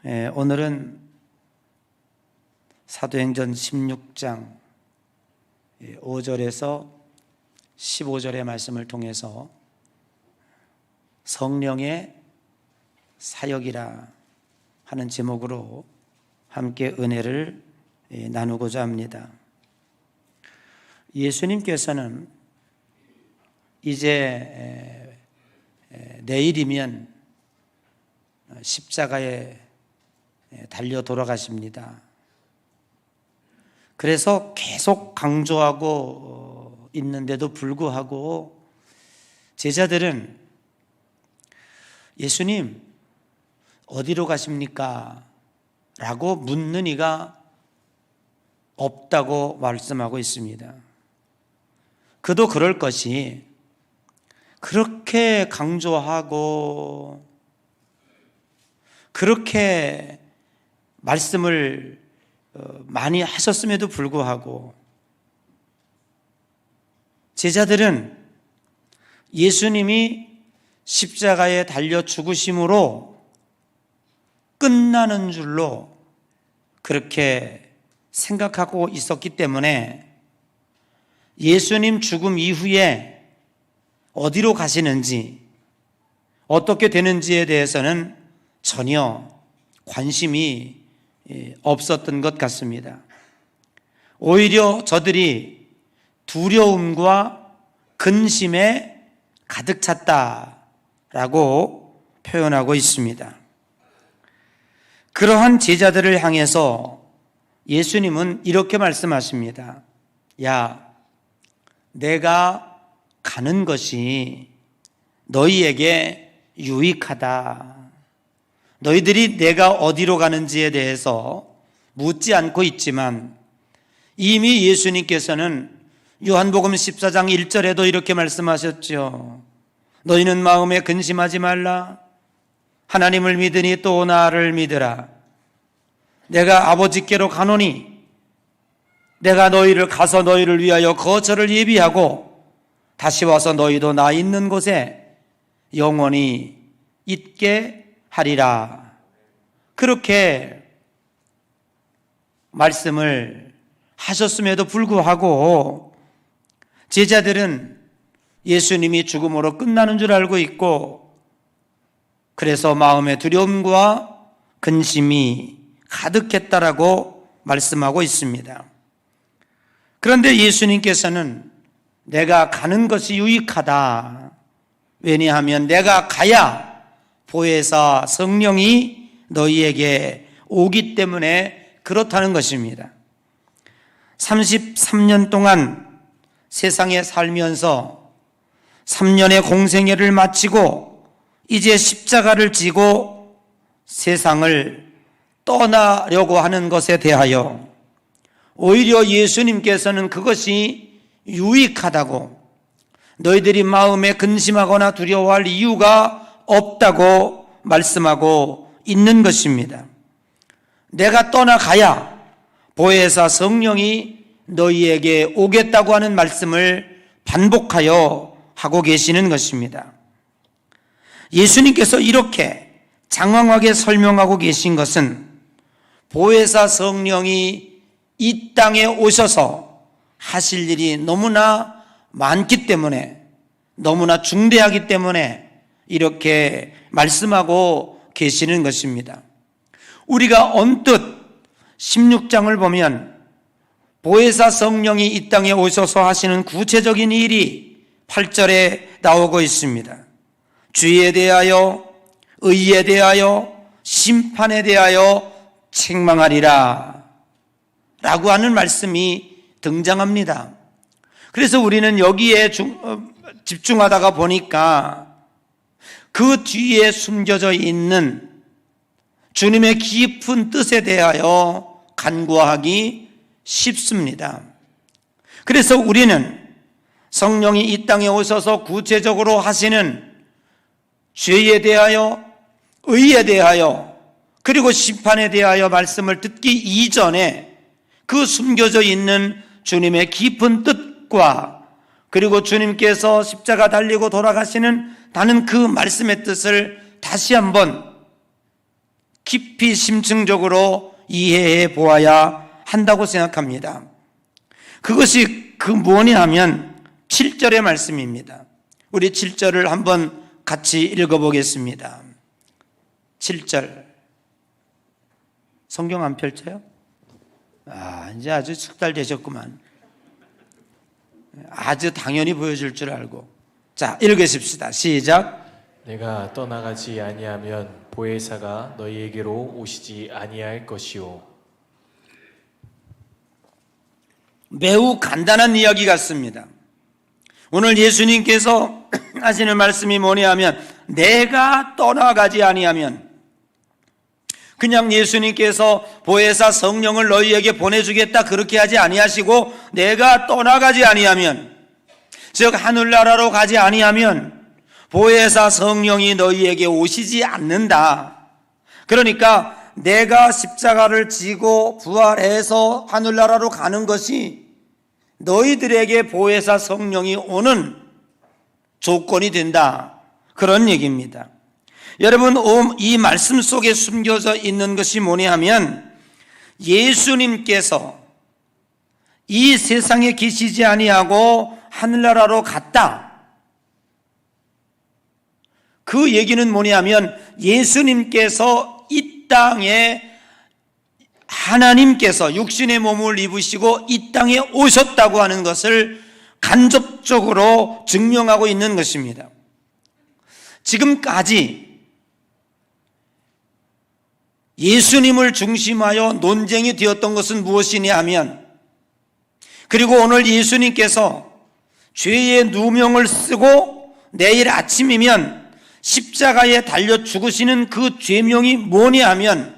오늘은 사도행전 16장 5절에서 15절의 말씀을 통해서 성령의 사역이라 하는 제목으로 함께 은혜를 나누고자 합니다. 예수님께서는 이제 내일이면 십자가에 달려 돌아가십니다. 그래서 계속 강조하고 있는데도 불구하고 제자들은 예수님 어디로 가십니까? 라고 묻는 이가 없다고 말씀하고 있습니다. 그도 그럴 것이 그렇게 강조하고 그렇게 말씀을 많이 하셨음에도 불구하고 제자들은 예수님이 십자가에 달려 죽으심으로 끝나는 줄로 그렇게 생각하고 있었기 때문에 예수님 죽음 이후에 어디로 가시는지 어떻게 되는지에 대해서는 전혀 관심이 없었던 것 같습니다. 오히려 저들이 두려움과 근심에 가득 찼다라고 표현하고 있습니다. 그러한 제자들을 향해서 예수님은 이렇게 말씀하십니다. 야, 내가 가는 것이 너희에게 유익하다. 너희들이 내가 어디로 가는지에 대해서 묻지 않고 있지만 이미 예수님께서는 요한복음 14장 1절에도 이렇게 말씀하셨죠. 너희는 마음에 근심하지 말라. 하나님을 믿으니 또 나를 믿으라. 내가 아버지께로 가노니 내가 너희를 가서 너희를 위하여 거처를 예비하고 다시 와서 너희도 나 있는 곳에 영원히 있게 하리라. 그렇게 말씀을 하셨음에도 불구하고 제자들은 예수님이 죽음으로 끝나는 줄 알고 있고 그래서 마음의 두려움과 근심이 가득했다라고 말씀하고 있습니다. 그런데 예수님께서는 내가 가는 것이 유익하다. 왜냐하면 내가 가야 보혜사 성령이 너희에게 오기 때문에 그렇다는 것입니다. 33년 동안 세상에 살면서 3년의 공생애를 마치고 이제 십자가를 지고 세상을 떠나려고 하는 것에 대하여 오히려 예수님께서는 그것이 유익하다고 너희들이 마음에 근심하거나 두려워할 이유가 없다고 말씀하고 있는 것입니다. 내가 떠나가야 보혜사 성령이 너희에게 오겠다고 하는 말씀을 반복하여 하고 계시는 것입니다. 예수님께서 이렇게 장황하게 설명하고 계신 것은 보혜사 성령이 이 땅에 오셔서 하실 일이 너무나 많기 때문에 너무나 중대하기 때문에 이렇게 말씀하고 계시는 것입니다. 우리가 언뜻 16장을 보면 보혜사 성령이 이 땅에 오셔서 하시는 구체적인 일이 8절에 나오고 있습니다. 주의에 대하여, 의에 대하여, 심판에 대하여 책망하리라 라고 하는 말씀이 등장합니다. 그래서 우리는 여기에 집중하다가 보니까 그 뒤에 숨겨져 있는 주님의 깊은 뜻에 대하여 간구하기 쉽습니다. 그래서 우리는 성령이 이 땅에 오셔서 구체적으로 하시는 죄에 대하여, 의에 대하여, 그리고 심판에 대하여 말씀을 듣기 이전에 그 숨겨져 있는 주님의 깊은 뜻과 그리고 주님께서 십자가 달리고 돌아가시는 나는 그 말씀의 뜻을 다시 한번 깊이 심층적으로 이해해 보아야 한다고 생각합니다. 그것이 뭐냐 하면 7절의 말씀입니다. 우리 7절을 한번 같이 읽어보겠습니다. 7절. 성경 안 펼쳐요? 이제 아주 숙달되셨구만. 아주 당연히 보여줄 줄 알고. 자, 읽으십시다. 시작. 내가 떠나가지 아니하면 보혜사가 너희에게로 오시지 아니할 것이요. 매우 간단한 이야기 같습니다. 오늘 예수님께서 하시는 말씀이 뭐냐 하면 내가 떠나가지 아니하면, 그냥 예수님께서 보혜사 성령을 너희에게 보내주겠다 그렇게 하지 아니하시고 내가 떠나가지 아니하면, 즉 하늘나라로 가지 아니하면 보혜사 성령이 너희에게 오시지 않는다. 그러니까 내가 십자가를 지고 부활해서 하늘나라로 가는 것이 너희들에게 보혜사 성령이 오는 조건이 된다, 그런 얘기입니다. 여러분, 이 말씀 속에 숨겨져 있는 것이 뭐냐 하면 예수님께서 이 세상에 계시지 아니하고 하늘나라로 갔다, 그 얘기는 뭐냐 하면 예수님께서 이 땅에, 하나님께서 육신의 몸을 입으시고 이 땅에 오셨다고 하는 것을 간접적으로 증명하고 있는 것입니다. 지금까지 예수님을 중심하여 논쟁이 되었던 것은 무엇이냐 하면, 그리고 오늘 예수님께서 죄의 누명을 쓰고 내일 아침이면 십자가에 달려 죽으시는 그 죄명이 뭐냐 하면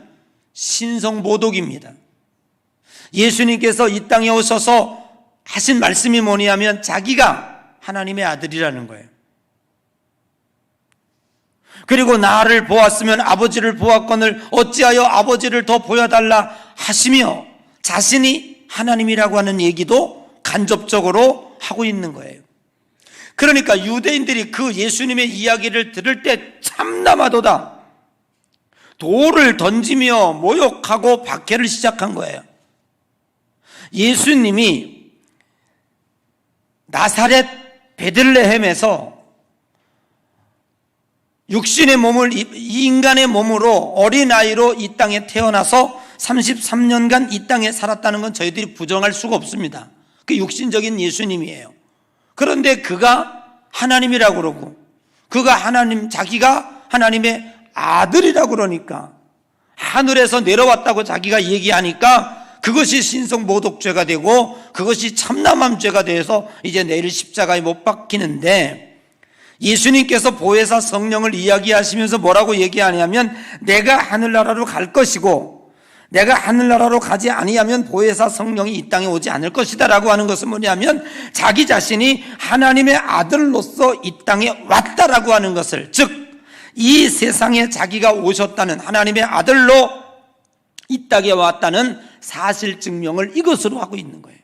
신성모독입니다. 예수님께서 이 땅에 오셔서 하신 말씀이 뭐냐 하면 자기가 하나님의 아들이라는 거예요. 그리고 나를 보았으면 아버지를 보았거늘 어찌하여 아버지를 더 보여달라 하시며 자신이 하나님이라고 하는 얘기도 간접적으로 하고 있는 거예요. 그러니까 유대인들이 그 예수님의 이야기를 들을 때 참담하도다 돌을 던지며 모욕하고 박해를 시작한 거예요. 예수님이 나사렛 베들레헴에서 육신의 몸을, 이 인간의 몸으로 어린아이로 이 땅에 태어나서 33년간 이 땅에 살았다는 건 저희들이 부정할 수가 없습니다. 그 육신적인 예수님이에요. 그런데 그가 하나님이라고 그러고, 그가 자기가 하나님의 아들이라고 그러니까, 하늘에서 내려왔다고 자기가 얘기하니까 그것이 신성모독죄가 되고 그것이 참남함 죄가 돼서 이제 내일 십자가에 못 박히는데, 예수님께서 보혜사 성령을 이야기하시면서 뭐라고 얘기하냐면 내가 하늘나라로 갈 것이고 내가 하늘나라로 가지 아니하면 보혜사 성령이 이 땅에 오지 않을 것이다 라고 하는 것은 뭐냐면 자기 자신이 하나님의 아들로서 이 땅에 왔다라고 하는 것을, 즉 이 세상에 자기가 오셨다는, 하나님의 아들로 이 땅에 왔다는 사실 증명을 이것으로 하고 있는 거예요.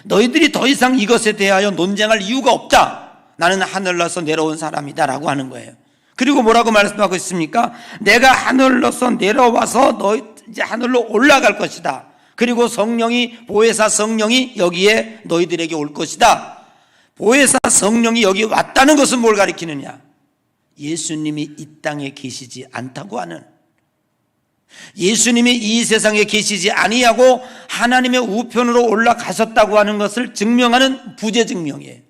너희들이 더 이상 이것에 대하여 논쟁할 이유가 없다. 나는 하늘로서 내려온 사람이다 라고 하는 거예요. 그리고 뭐라고 말씀하고 있습니까? 내가 하늘로서 내려와서 너희 이제 하늘로 올라갈 것이다. 그리고 성령이, 보혜사 성령이 여기에 너희들에게 올 것이다. 보혜사 성령이 여기 왔다는 것은 뭘 가리키느냐? 예수님이 이 땅에 계시지 않다고 하는, 예수님이 이 세상에 계시지 아니하고 하나님의 우편으로 올라가셨다고 하는 것을 증명하는 부재 증명이에요.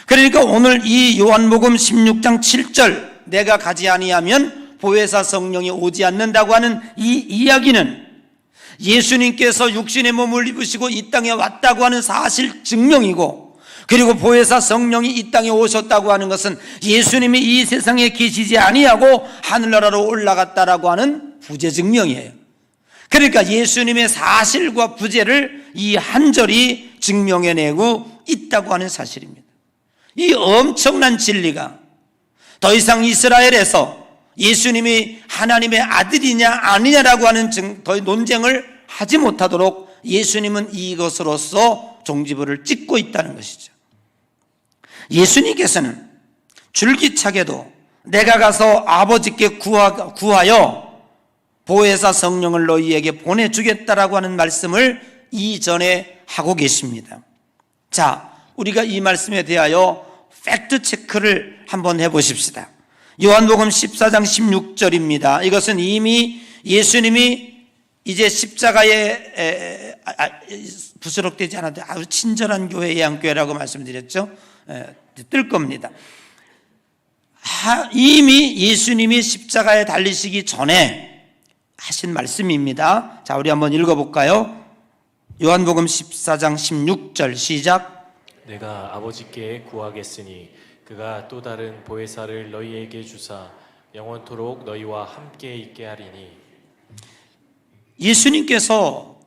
그러니까 오늘 이 요한복음 16장 7절 내가 가지 아니하면 보혜사 성령이 오지 않는다고 하는 이 이야기는 예수님께서 육신의 몸을 입으시고 이 땅에 왔다고 하는 사실 증명이고, 그리고 보혜사 성령이 이 땅에 오셨다고 하는 것은 예수님이 이 세상에 계시지 아니하고 하늘나라로 올라갔다라고 하는 부재 증명이에요. 그러니까 예수님의 사실과 부재를 이 한 절이 증명해내고 있다고 하는 사실입니다. 이 엄청난 진리가 더 이상 이스라엘에서 예수님이 하나님의 아들이냐 아니냐라고 하는 더 논쟁을 하지 못하도록 예수님은 이것으로서 종지부를 찍고 있다는 것이죠. 예수님께서는 줄기차게도 내가 가서 아버지께 구하여 보혜사 성령을 너희에게 보내주겠다라고 하는 말씀을 이전에 하고 계십니다. 자, 우리가 이 말씀에 대하여 팩트 체크를 한번 해보십시다. 요한복음 14장 16절입니다. 이것은 이미 예수님이 이제 십자가에 부스럭되지 않아도 아주 친절한 교회, 예양교회라고 말씀드렸죠. 뜰 겁니다. 이미 예수님이 십자가에 달리시기 전에 하신 말씀입니다. 자, 우리 한번 읽어볼까요? 요한복음 14장 16절 시작. 내가 아버지께 구하겠으니 그가 또 다른 보혜사를 너희에게 주사 영원토록 너희와 함께 있게 하리니. 예수님께서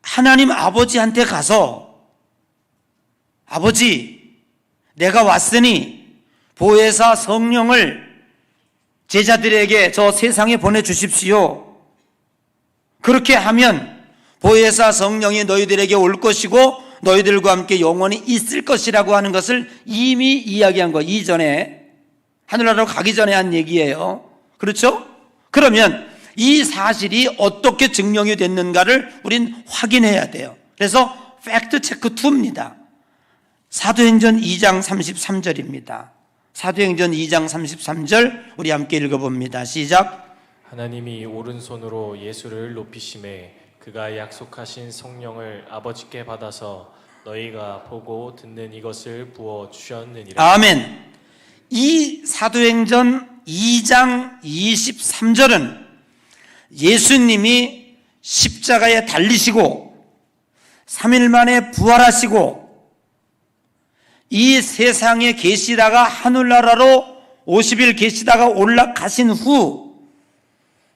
하나님 아버지한테 가서 아버지, 내가 왔으니 보혜사 성령을 제자들에게 저 세상에 보내주십시오. 그렇게 하면 보혜사 성령이 너희들에게 올 것이고 너희들과 함께 영원히 있을 것이라고 하는 것을 이미 이야기한 거, 이전에 하늘나라로 가기 전에 한 얘기예요. 그렇죠? 그러면 이 사실이 어떻게 증명이 됐는가를 우린 확인해야 돼요. 그래서 팩트 체크 2입니다. 사도행전 2장 33절입니다. 사도행전 2장 33절 우리 함께 읽어봅니다. 시작. 하나님이 오른손으로 예수를 높이심에 그가 약속하신 성령을 아버지께 받아서 너희가 보고 듣는 이것을 부어 주셨느니라. 아멘. 이 사도행전 2장 23절은 예수님이 십자가에 달리시고 3일 만에 부활하시고 이 세상에 계시다가 하늘나라로 50일 계시다가 올라가신 후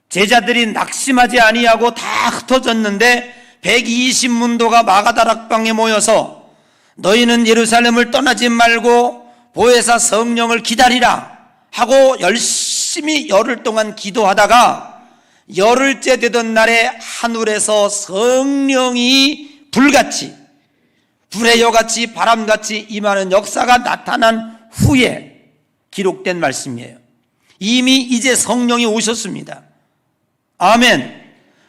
제자들이 낙심하지 아니하고 다 흩어졌는데 120문도가 마가다락방에 모여서 너희는 예루살렘을 떠나지 말고 보혜사 성령을 기다리라 하고 열심히 열흘 동안 기도하다가 열흘째 되던 날에 하늘에서 성령이 불같이 불의 여같이 바람같이 임하는 역사가 나타난 후에 기록된 말씀이에요. 이미 이제 성령이 오셨습니다. 아멘.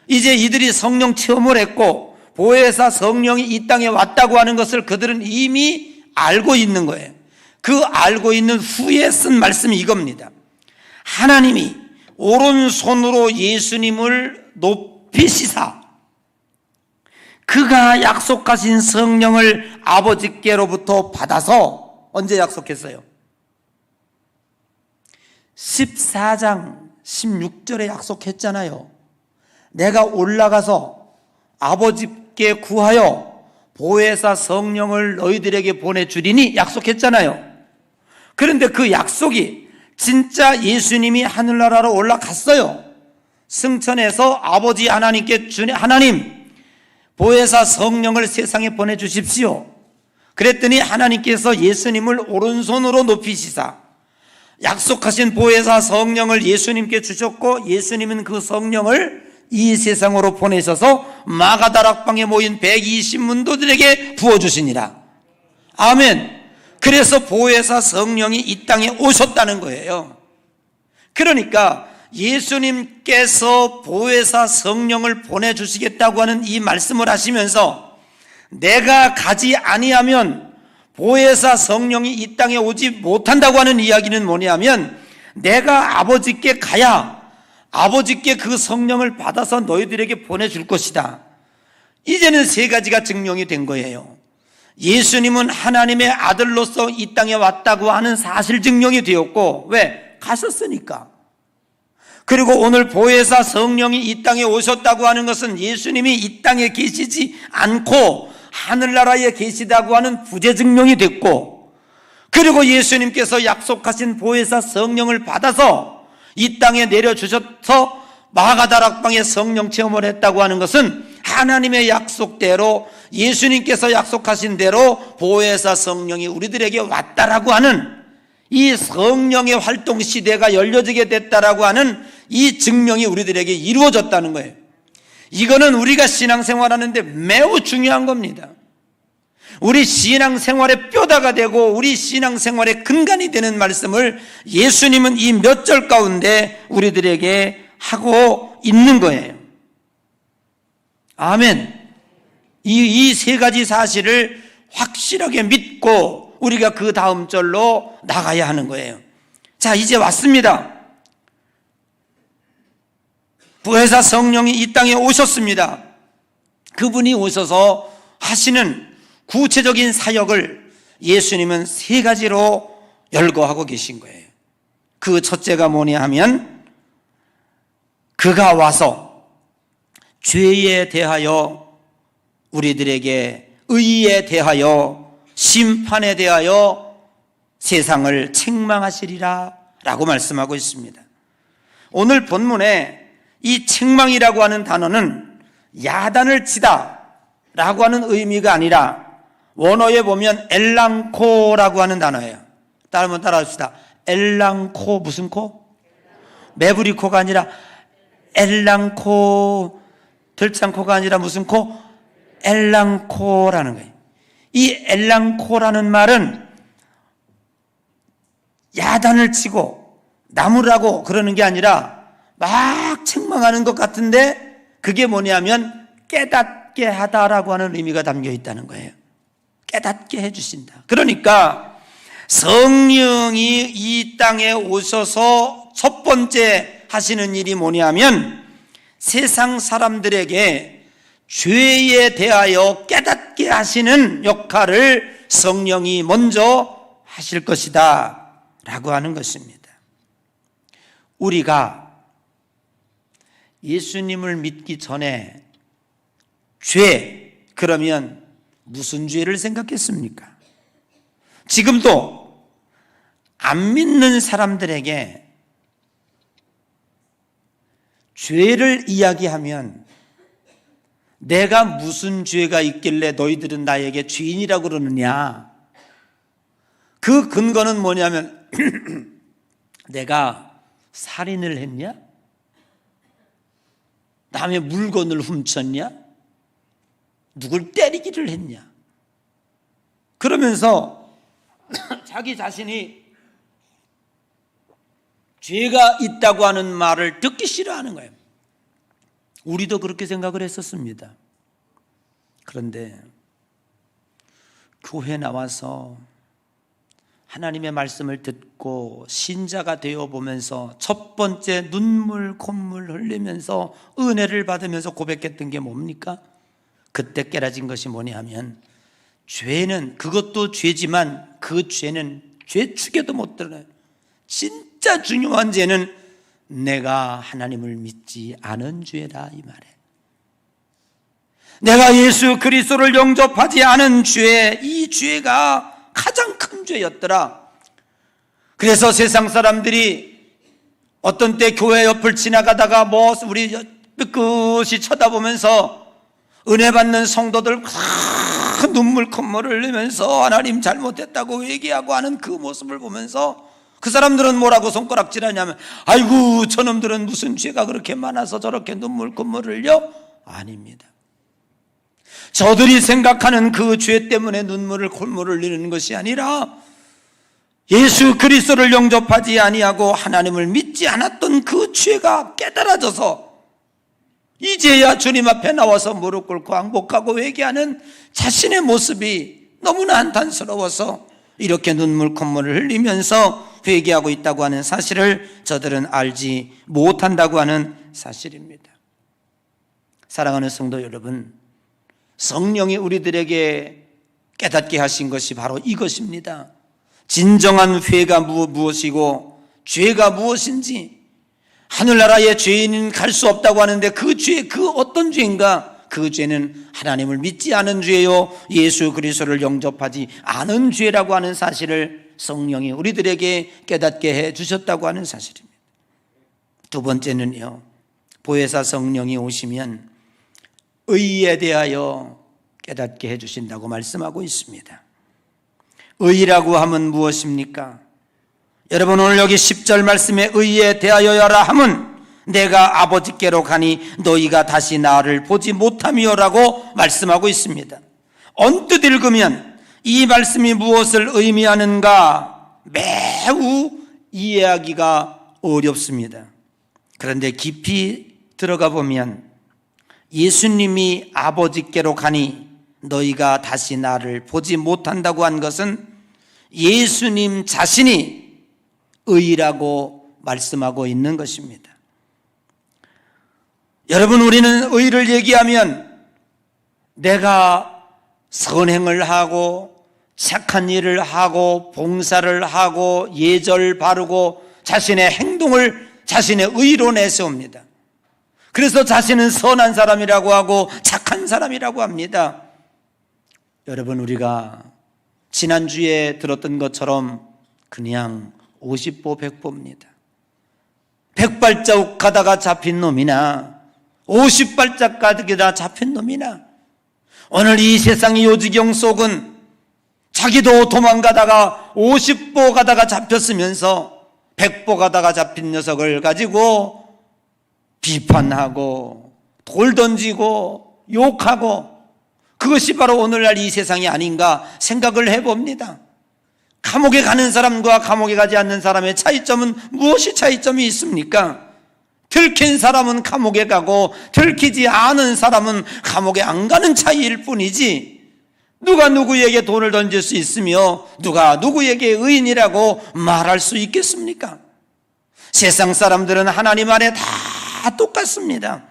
이제 이들이 성령 체험을 했고 보혜사 성령이 이 땅에 왔다고 하는 것을 그들은 이미 알고 있는 거예요. 그 알고 있는 후에 쓴 말씀이 이겁니다. 하나님이 오른손으로 예수님을 높이시사 그가 약속하신 성령을 아버지께로부터 받아서 언제 약속했어요? 14장 16절에 약속했잖아요. 내가 올라가서 아버지께 구하여 보혜사 성령을 너희들에게 보내주리니 약속했잖아요. 그런데 그 약속이 진짜 예수님이 하늘나라로 올라갔어요. 승천해서 아버지 하나님께 하나님 보혜사 성령을 세상에 보내주십시오. 그랬더니 하나님께서 예수님을 오른손으로 높이시사 약속하신 보혜사 성령을 예수님께 주셨고 예수님은 그 성령을 이 세상으로 보내셔서 마가다락방에 모인 120문도들에게 부어주시니라. 아멘. 그래서 보혜사 성령이 이 땅에 오셨다는 거예요. 그러니까 예수님께서 보혜사 성령을 보내주시겠다고 하는 이 말씀을 하시면서 내가 가지 아니하면 보혜사 성령이 이 땅에 오지 못한다고 하는 이야기는 뭐냐면 내가 아버지께 가야 아버지께 그 성령을 받아서 너희들에게 보내줄 것이다. 이제는 세 가지가 증명이 된 거예요. 예수님은 하나님의 아들로서 이 땅에 왔다고 하는 사실 증명이 되었고 왜? 가셨으니까. 그리고 오늘 보혜사 성령이 이 땅에 오셨다고 하는 것은 예수님이 이 땅에 계시지 않고 하늘나라에 계시다고 하는 부재 증명이 됐고 그리고 예수님께서 약속하신 보혜사 성령을 받아서 이 땅에 내려주셔서 마가다락방에 성령 체험을 했다고 하는 것은 하나님의 약속대로 예수님께서 약속하신 대로 보혜사 성령이 우리들에게 왔다라고 하는 이 성령의 활동 시대가 열려지게 됐다라고 하는 이 증명이 우리들에게 이루어졌다는 거예요. 이거는 우리가 신앙생활하는데 매우 중요한 겁니다. 우리 신앙생활의 뼈다가 되고 우리 신앙생활의 근간이 되는 말씀을 예수님은 이 몇 절 가운데 우리들에게 하고 있는 거예요. 아멘. 이 세 가지 사실을 확실하게 믿고 우리가 그 다음 절로 나가야 하는 거예요. 자, 이제 왔습니다. 부회사 성령이 이 땅에 오셨습니다. 그분이 오셔서 하시는 구체적인 사역을 예수님은 세 가지로 열거하고 계신 거예요. 그 첫째가 뭐냐 하면 그가 와서 죄에 대하여 우리들에게 의에 대하여 심판에 대하여 세상을 책망하시리라 라고 말씀하고 있습니다. 오늘 본문에 이 책망이라고 하는 단어는 야단을 치다 라고 하는 의미가 아니라 원어에 보면 엘랑코라고 하는 단어예요. 한번 따라합시다. 엘랑코. 무슨 코? 매부리코가 아니라 엘랑코. 들창코가 아니라 무슨 코? 엘랑코라는 거예요. 이 엘랑코라는 말은 야단을 치고 나무라고 그러는 게 아니라 막 책망하는 것 같은데 그게 뭐냐면 깨닫게 하다라고 하는 의미가 담겨 있다는 거예요. 깨닫게 해주신다. 그러니까 성령이 이 땅에 오셔서 첫 번째 하시는 일이 뭐냐면 세상 사람들에게 죄에 대하여 깨닫게 하시는 역할을 성령이 먼저 하실 것이다 라고 하는 것입니다. 우리가 예수님을 믿기 전에 죄, 그러면 무슨 죄를 생각했습니까? 지금도 안 믿는 사람들에게 죄를 이야기하면 내가 무슨 죄가 있길래 너희들은 나에게 죄인이라고 그러느냐? 그 근거는 뭐냐면 내가 살인을 했냐? 남의 물건을 훔쳤냐? 누굴 때리기를 했냐? 그러면서 자기 자신이 죄가 있다고 하는 말을 듣기 싫어하는 거예요. 우리도 그렇게 생각을 했었습니다. 그런데 교회 나와서 하나님의 말씀을 듣고 신자가 되어 보면서 첫 번째 눈물 콧물 흘리면서 은혜를 받으면서 고백했던 게 뭡니까? 그때 깨달은 것이 뭐냐 하면 죄는, 그것도 죄지만 그 죄는 죄축에도 못 들어요. 진짜 중요한 죄는 내가 하나님을 믿지 않은 죄다, 이 말에. 내가 예수 그리스도를 영접하지 않은 죄, 이 죄가 가장 큰 죄였더라. 그래서 세상 사람들이 어떤 때 교회 옆을 지나가다가 우리 끝끝이 쳐다보면서 은혜 받는 성도들 눈물 콧물을 흘리면서 하나님 잘못했다고 얘기하고 하는 그 모습을 보면서 그 사람들은 뭐라고 손가락질하냐면 아이고 저놈들은 무슨 죄가 그렇게 많아서 저렇게 눈물 콧물을 흘려? 아닙니다. 저들이 생각하는 그 죄 때문에 눈물을 콧물을 흘리는 것이 아니라 예수 그리스도를 영접하지 아니하고 하나님을 믿지 않았던 그 죄가 깨달아져서 이제야 주님 앞에 나와서 무릎 꿇고 항복하고 회개하는 자신의 모습이 너무나 한탄스러워서 이렇게 눈물 콧물을 흘리면서 회개하고 있다고 하는 사실을 저들은 알지 못한다고 하는 사실입니다. 사랑하는 성도 여러분, 성령이 우리들에게 깨닫게 하신 것이 바로 이것입니다. 진정한 회가 무엇이고 죄가 무엇인지, 하늘나라의 죄인은 갈 수 없다고 하는데 그 죄, 그 어떤 죄인가? 그 죄는 하나님을 믿지 않은 죄요, 예수 그리스도를 영접하지 않은 죄라고 하는 사실을 성령이 우리들에게 깨닫게 해 주셨다고 하는 사실입니다. 두 번째는요, 보혜사 성령이 오시면 의에 대하여 깨닫게 해 주신다고 말씀하고 있습니다. 의라고 하면 무엇입니까? 여러분, 오늘 여기 10절 말씀에 의에 대하여라 함은 내가 아버지께로 가니 너희가 다시 나를 보지 못함이요라고 말씀하고 있습니다. 언뜻 읽으면 이 말씀이 무엇을 의미하는가 매우 이해하기가 어렵습니다. 그런데 깊이 들어가 보면 예수님이 아버지께로 가니 너희가 다시 나를 보지 못한다고 한 것은 예수님 자신이 의라고 말씀하고 있는 것입니다. 여러분, 우리는 의를 얘기하면 내가 선행을 하고 착한 일을 하고 봉사를 하고 예절 바르고 자신의 행동을 자신의 의로 내세웁니다. 그래서 자신은 선한 사람이라고 하고 착한 사람이라고 합니다. 여러분, 우리가 지난주에 들었던 것처럼 그냥 50보 100보입니다. 100발자국 가다가 잡힌 놈이나 50발자국 가다가 잡힌 놈이나 오늘 이 세상의 요지경 속은 자기도 도망가다가 50보 가다가 잡혔으면서 100보 가다가 잡힌 녀석을 가지고 비판하고 돌 던지고 욕하고, 그것이 바로 오늘날 이 세상이 아닌가 생각을 해봅니다. 감옥에 가는 사람과 감옥에 가지 않는 사람의 차이점은 무엇이 차이점이 있습니까? 들킨 사람은 감옥에 가고 들키지 않은 사람은 감옥에 안 가는 차이일 뿐이지, 누가 누구에게 돈을 던질 수 있으며 누가 누구에게 의인이라고 말할 수 있겠습니까? 세상 사람들은 하나님 안에 다 똑같습니다.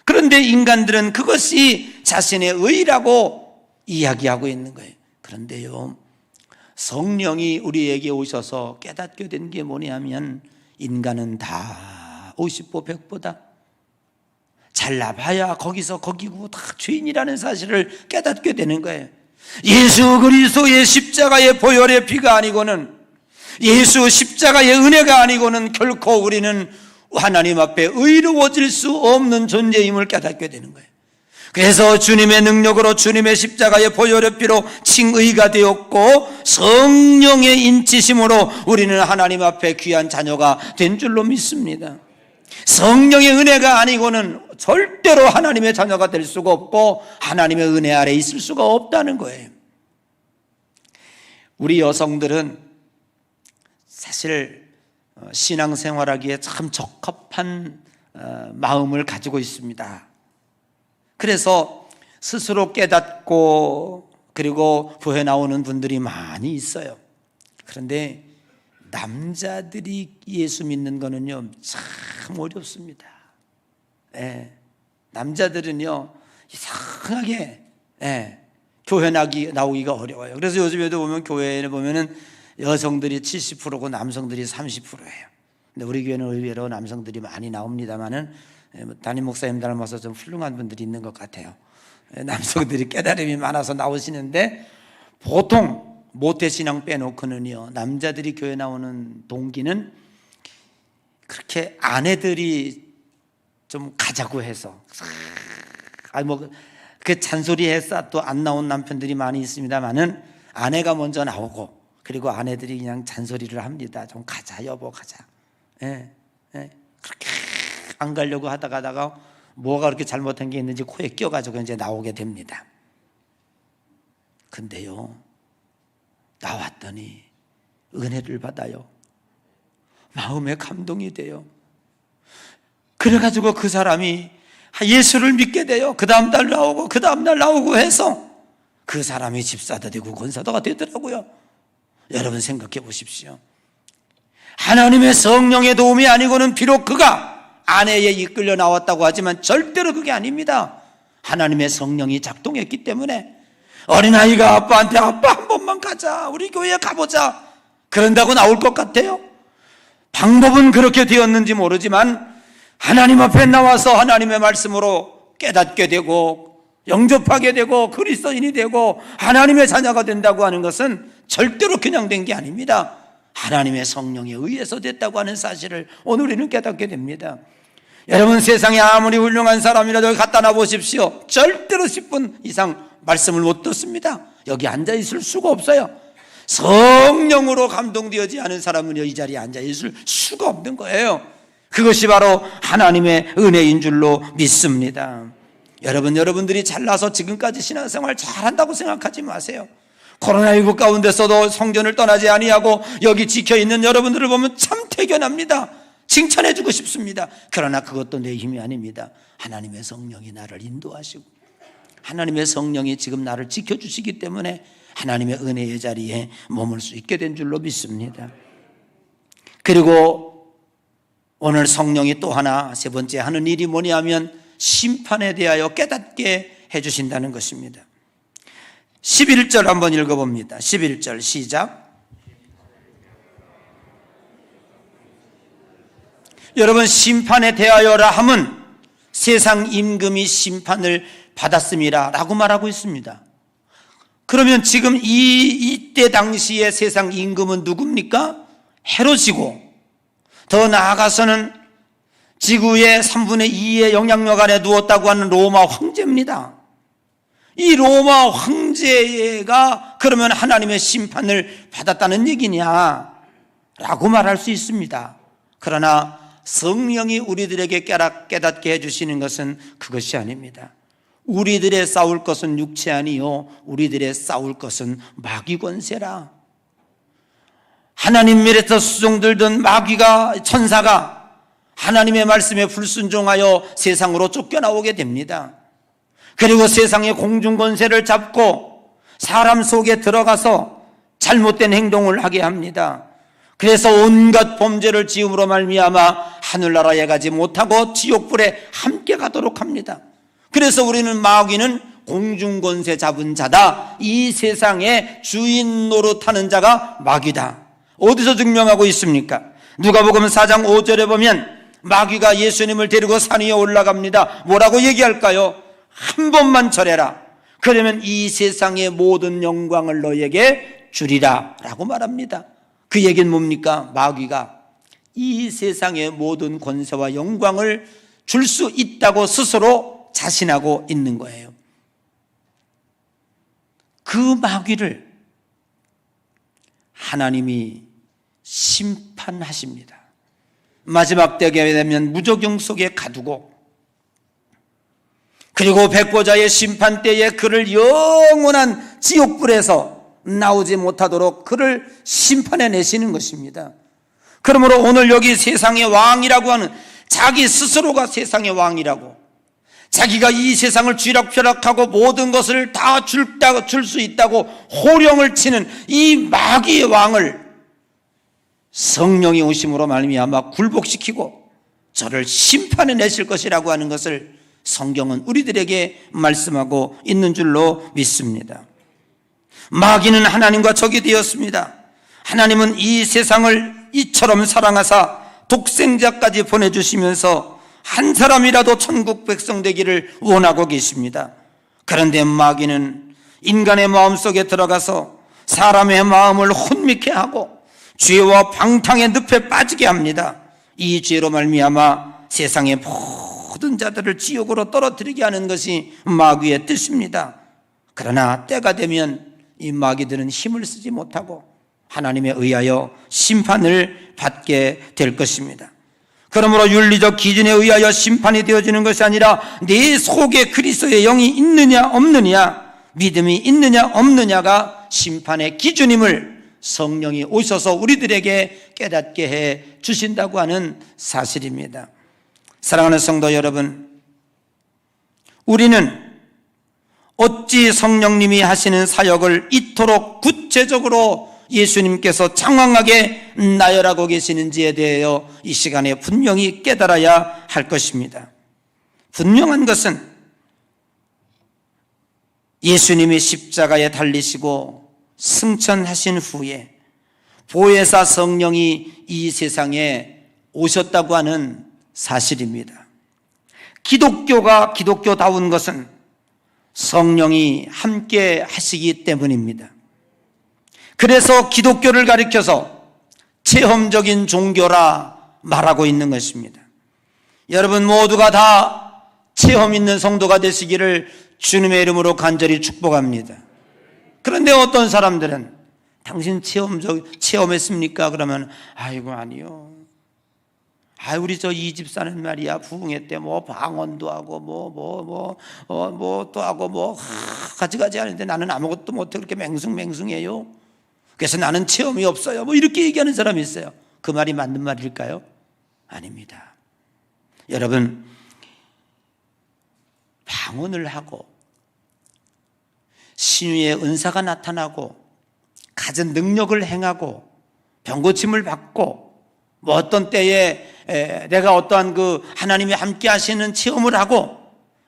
그런데 인간들은 그것이 자신의 의라고 이야기하고 있는 거예요. 그런데요, 성령이 우리에게 오셔서 깨닫게 된 게 뭐냐면 인간은 다 50보 100보다 잘나봐야 거기서 거기고 다 죄인이라는 사실을 깨닫게 되는 거예요. 예수 그리스도의 십자가의 보혈의 피가 아니고는, 예수 십자가의 은혜가 아니고는 결코 우리는 하나님 앞에 의로워질 수 없는 존재임을 깨닫게 되는 거예요. 그래서 주님의 능력으로 주님의 십자가의 보혈의 피로 칭의가 되었고 성령의 인치심으로 우리는 하나님 앞에 귀한 자녀가 된 줄로 믿습니다. 성령의 은혜가 아니고는 절대로 하나님의 자녀가 될 수가 없고 하나님의 은혜 아래 있을 수가 없다는 거예요. 우리 여성들은 사실 신앙생활하기에 참 적합한 마음을 가지고 있습니다. 그래서 스스로 깨닫고 그리고 교회 나오는 분들이 많이 있어요. 그런데 남자들이 예수 믿는 거는요 참 어렵습니다. 남자들은요 이상하게 교회 나오기가 어려워요. 그래서 요즘에도 보면 교회에 보면은 여성들이 70%고 남성들이 30%예요. 근데 우리 교회는 의외로 남성들이 많이 나옵니다만은 담임 목사님 닮아서 좀 훌륭한 분들이 있는 것 같아요. 남성들이 깨달음이 많아서 나오시는데 보통 모태신앙 빼놓고는요 남자들이 교회 나오는 동기는 그렇게 아내들이 좀 가자고 해서 그 잔소리해서 또 안 나온 남편들이 많이 있습니다만은 아내가 먼저 나오고 그리고 아내들이 그냥 잔소리를 합니다. 좀 가자 여보 가자. 그렇게 안 가려고 하다가 뭐가 그렇게 잘못한 게 있는지 코에 껴가지고 이제 나오게 됩니다. 근데요 나왔더니 은혜를 받아요. 마음에 감동이 돼요. 그래가지고 그 사람이 예수를 믿게 돼요. 그 다음날 나오고 그 다음날 나오고 해서 그 사람이 집사도 되고 권사도가 되더라고요. 여러분 생각해 보십시오. 하나님의 성령의 도움이 아니고는 비록 그가 아내에 이끌려 나왔다고 하지만 절대로 그게 아닙니다. 하나님의 성령이 작동했기 때문에 어린아이가 아빠한테 아빠 한 번만 가자 우리 교회에 가보자 그런다고 나올 것 같아요? 방법은 그렇게 되었는지 모르지만 하나님 앞에 나와서 하나님의 말씀으로 깨닫게 되고 영접하게 되고 그리스도인이 되고 하나님의 자녀가 된다고 하는 것은 절대로 그냥 된 게 아닙니다. 하나님의 성령에 의해서 됐다고 하는 사실을 오늘 우리는 깨닫게 됩니다. 여러분 세상에 아무리 훌륭한 사람이라도 갖다 놔 보십시오. 절대로 10분 이상 말씀을 못 듣습니다. 여기 앉아 있을 수가 없어요. 성령으로 감동되지 않은 사람은 이 자리에 앉아 있을 수가 없는 거예요. 그것이 바로 하나님의 은혜인 줄로 믿습니다. 여러분들이 잘나서 지금까지 신앙생활 잘한다고 생각하지 마세요. 코로나19 가운데서도 성전을 떠나지 아니하고 여기 지켜있는 여러분들을 보면 참 태견합니다. 칭찬해주고 싶습니다. 그러나 그것도 내 힘이 아닙니다. 하나님의 성령이 나를 인도하시고 하나님의 성령이 지금 나를 지켜주시기 때문에 하나님의 은혜의 자리에 머물 수 있게 된 줄로 믿습니다. 그리고 오늘 성령이 또 하나 세 번째 하는 일이 뭐냐면 심판에 대하여 깨닫게 해주신다는 것입니다. 11절 한번 읽어봅니다. 11절 시작. 여러분, 심판에 대하여라 함은 세상 임금이 심판을 받았음이라 라고 말하고 있습니다. 그러면 지금 이때 당시에 세상 임금은 누굽니까? 헤롯이고, 더 나아가서는 지구의 3분의 2의 영향력 아래 누웠다고 하는 로마 황제입니다. 이 로마 황제가 그러면 하나님의 심판을 받았다는 얘기냐 라고 말할 수 있습니다. 그러나 성령이 우리들에게 깨닫게 해주시는 것은 그것이 아닙니다. 우리들의 싸울 것은 육체 아니요 우리들의 싸울 것은 마귀 권세라. 하나님 면에서 수종들던 마귀가, 천사가 하나님의 말씀에 불순종하여 세상으로 쫓겨나오게 됩니다. 그리고 세상의 공중 권세를 잡고 사람 속에 들어가서 잘못된 행동을 하게 합니다. 그래서 온갖 범죄를 지음으로 말미암아 하늘나라에 가지 못하고 지옥불에 함께 가도록 합니다. 그래서 우리는 마귀는 공중권세 잡은 자다. 이 세상의 주인 노릇하는 자가 마귀다. 어디서 증명하고 있습니까? 누가복음 4장 5절에 보면 마귀가 예수님을 데리고 산 위에 올라갑니다. 뭐라고 얘기할까요? 한 번만 절해라. 그러면 이 세상의 모든 영광을 너에게 주리라 라고 말합니다. 그 얘기는 뭡니까? 마귀가 이 세상의 모든 권세와 영광을 줄 수 있다고 스스로 자신하고 있는 거예요. 그 마귀를 하나님이 심판하십니다. 마지막 때가 되면 무저경 속에 가두고, 그리고 백보자의 심판 때에 그를 영원한 지옥불에서 나오지 못하도록 그를 심판해 내시는 것입니다. 그러므로 오늘 여기 세상의 왕이라고 하는, 자기 스스로가 세상의 왕이라고, 자기가 이 세상을 쥐락펴락하고 모든 것을 다 줄 수 있다고 호령을 치는 이 마귀의 왕을 성령이 오심으로 말미암아 굴복시키고 저를 심판해 내실 것이라고 하는 것을 성경은 우리들에게 말씀하고 있는 줄로 믿습니다. 마귀는 하나님과 적이 되었습니다. 하나님은 이 세상을 이처럼 사랑하사 독생자까지 보내주시면서 한 사람이라도 천국 백성 되기를 원하고 계십니다. 그런데 마귀는 인간의 마음속에 들어가서 사람의 마음을 혼미케 하고 죄와 방탕의 늪에 빠지게 합니다. 이 죄로 말미암아 세상의 모든 자들을 지옥으로 떨어뜨리게 하는 것이 마귀의 뜻입니다. 그러나 때가 되면 이 마귀들은 힘을 쓰지 못하고 하나님에 의하여 심판을 받게 될 것입니다. 그러므로 윤리적 기준에 의하여 심판이 되어지는 것이 아니라 내 속에 그리스도의 영이 있느냐 없느냐, 믿음이 있느냐 없느냐가 심판의 기준임을 성령이 오셔서 우리들에게 깨닫게 해 주신다고 하는 사실입니다. 사랑하는 성도 여러분, 우리는 어찌 성령님이 하시는 사역을 이토록 구체적으로 예수님께서 장황하게 나열하고 계시는지에 대하여 이 시간에 분명히 깨달아야 할 것입니다. 분명한 것은 예수님이 십자가에 달리시고 승천하신 후에 보혜사 성령이 이 세상에 오셨다고 하는 사실입니다. 기독교가 기독교다운 것은 성령이 함께 하시기 때문입니다. 그래서 기독교를 가리켜서 체험적인 종교라 말하고 있는 것입니다. 여러분 모두가 다 체험 있는 성도가 되시기를 주님의 이름으로 간절히 축복합니다. 그런데 어떤 사람들은 당신 체험했습니까? 그러면 아이고 아니요. 우리 저 이 집사는 말이야 부흥회 때 뭐 방언도 하고 또 하고 가지가지 하는데 나는 아무것도 못해 그렇게 맹숭맹숭해요. 그래서 나는 체험이 없어요. 이렇게 얘기하는 사람이 있어요. 그 말이 맞는 말일까요? 아닙니다. 여러분, 방언을 하고 신유의 은사가 나타나고 가진 능력을 행하고 병고침을 받고 뭐 어떤 때에 내가 어떠한 그 하나님이 함께 하시는 체험을 하고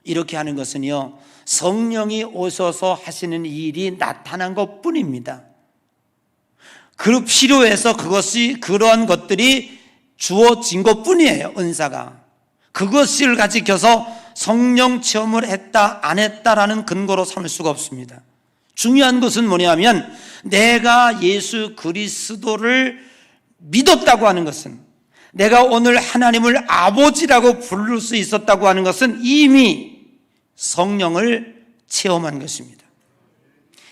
이렇게 하는 것은요, 성령이 오셔서 하시는 일이 나타난 것 뿐입니다. 그 필요해서 그러한 것들이 주어진 것 뿐이에요. 은사가 그것을 가지켜서 성령 체험을 했다 안 했다라는 근거로 삼을 수가 없습니다. 중요한 것은 뭐냐면 내가 예수 그리스도를 믿었다고 하는 것은, 내가 오늘 하나님을 아버지라고 부를 수 있었다고 하는 것은 이미 성령을 체험한 것입니다.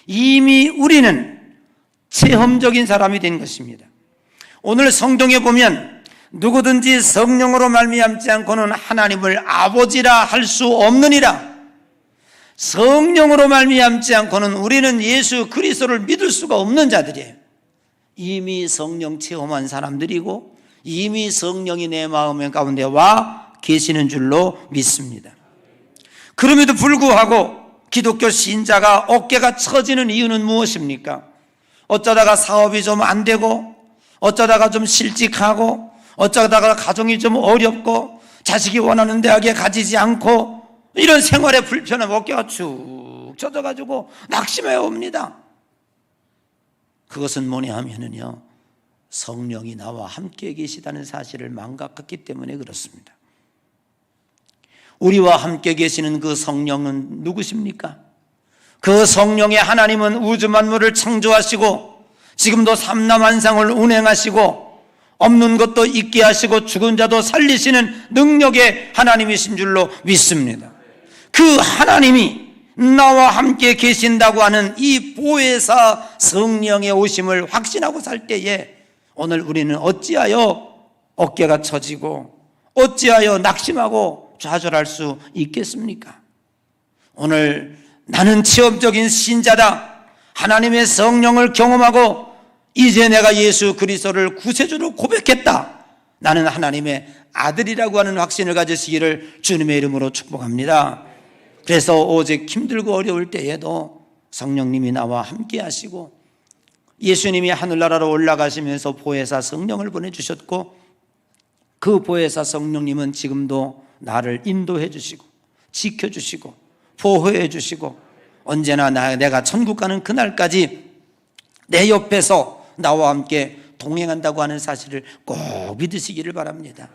이미 우리는 체험적인 사람이 된 것입니다. 오늘 성경에 보면 누구든지 성령으로 말미암지 않고는 하나님을 아버지라 할 수 없느니라. 성령으로 말미암지 않고는 우리는 예수 그리스도를 믿을 수가 없는 자들이에요. 이미 성령 체험한 사람들이고 이미 성령이 내 마음 가운데 와 계시는 줄로 믿습니다. 그럼에도 불구하고 기독교 신자가 어깨가 처지는 이유는 무엇입니까? 어쩌다가 사업이 좀 안 되고, 어쩌다가 좀 실직하고, 어쩌다가 가정이 좀 어렵고, 자식이 원하는 대학에 가지지 않고, 이런 생활에 불편함 어깨가 축 처져가지고 낙심해 옵니다. 그것은 뭐냐 하면은요, 성령이 나와 함께 계시다는 사실을 망각했기 때문에 그렇습니다. 우리와 함께 계시는 그 성령은 누구십니까? 그 성령의 하나님은 우주 만물을 창조하시고 지금도 삼라만상을 운행하시고 없는 것도 있게 하시고 죽은 자도 살리시는 능력의 하나님이신 줄로 믿습니다. 그 하나님이 나와 함께 계신다고 하는 이 보혜사 성령의 오심을 확신하고 살 때에 오늘 우리는 어찌하여 어깨가 처지고 어찌하여 낙심하고 좌절할 수 있겠습니까? 오늘 나는 체험적인 신자다, 하나님의 성령을 경험하고 이제 내가 예수 그리스도를 구세주로 고백했다, 나는 하나님의 아들이라고 하는 확신을 가지시기를 주님의 이름으로 축복합니다. 그래서 오직 힘들고 어려울 때에도 성령님이 나와 함께 하시고 예수님이 하늘나라로 올라가시면서 보혜사 성령을 보내주셨고 그 보혜사 성령님은 지금도 나를 인도해 주시고 지켜주시고 보호해 주시고 언제나 내가 천국 가는 그날까지 내 옆에서 나와 함께 동행한다고 하는 사실을 꼭 믿으시기를 바랍니다.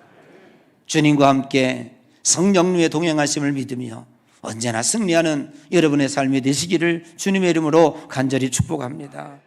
주님과 함께 성령님의 동행하심을 믿으며 언제나 승리하는 여러분의 삶이 되시기를 주님의 이름으로 간절히 축복합니다.